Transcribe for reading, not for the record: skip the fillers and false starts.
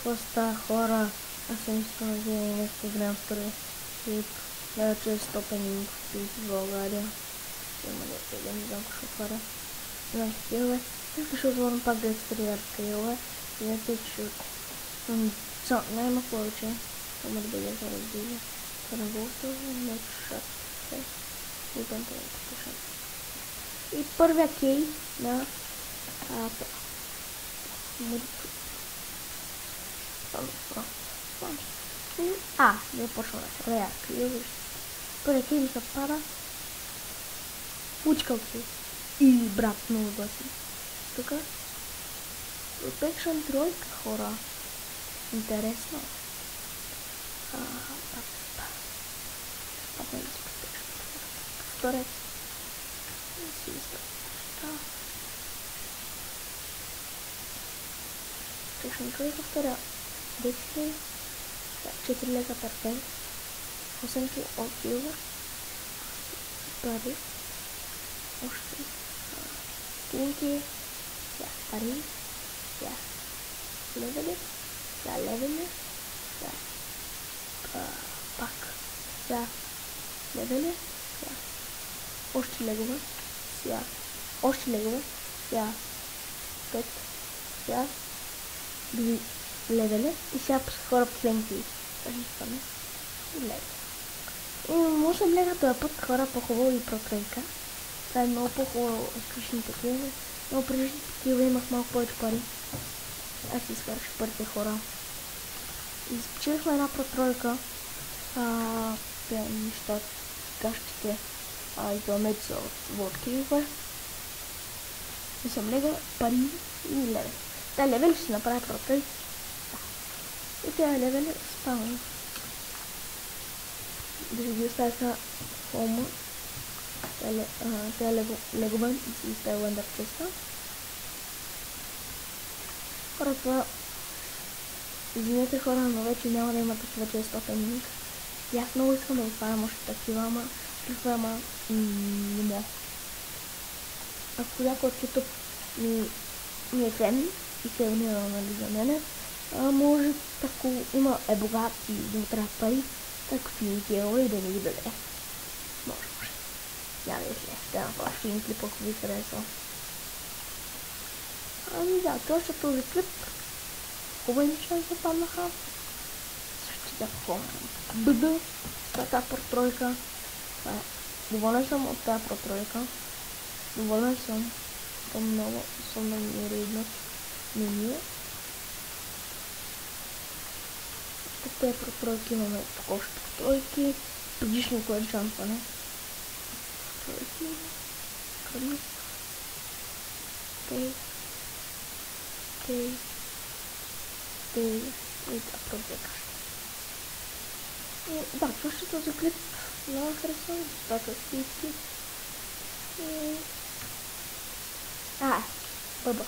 какво става, хора? Аз съм искал да видя нещо гледам втори клип. Да, че е стопенинг в България. Има да не знам какво ще отваря. Знам такива. Искаш да отворим пак да екстрират такива. И да тече от... Няма повече. Няма да бъде за разбили. Това не го оставя. Не шат. Идвам да го и първия кей на не почва да се реакция. Първия кей ми се пада. Учкал се. И брат много гласи. Тук. Protection тройка, хора. Интересно. Вторец. Protection тройка, вторя. 10 4 лега перфект. 8 ки окилва. Пари. Още. Кинки. Пари. Левели. Левели. Пак. Левели. Още легове. Още легове. 5. 2 левели. И сега хора последните. И може да влега този път хора по-хубаво и протрейка. Това е много по-хубаво от предишните такива. Но предишните такива имах малко повече пари. Аз си изхарчих парите, хора. Изпечелихме една протройка. Те неща, кащите и това меч за водкиве. И съм лега пари и левел. Та левел ще си направя протройка. И тези левели спавам. Да ги оставя са хома. Тези легове и си изставя лендър честа. Хора, това... Извинете хора, но вече няма да има такива често пенинг. И аз много искам да отварям още такива, ама... не мога. Ако някой от YouTube ми е фен и се абонира за мене, може, ако има богат и да му трябва пари, така филмите и да ми ги даде. Може. Няма да излез. Да направя филм клип, ако ви харесва. Да, това ще този клип. Хубави неща се паднаха. Ще да бъда с тази протройка. Доволен съм от тази протройка. Доволен съм. Много съм да ми риднат меню. Тук тези протройки имаме още протройки. Предишното е джампане. Протройки. Кръв. И да протройкаш. Да, това ще този клип. Много харесвам. Така стики. Баба.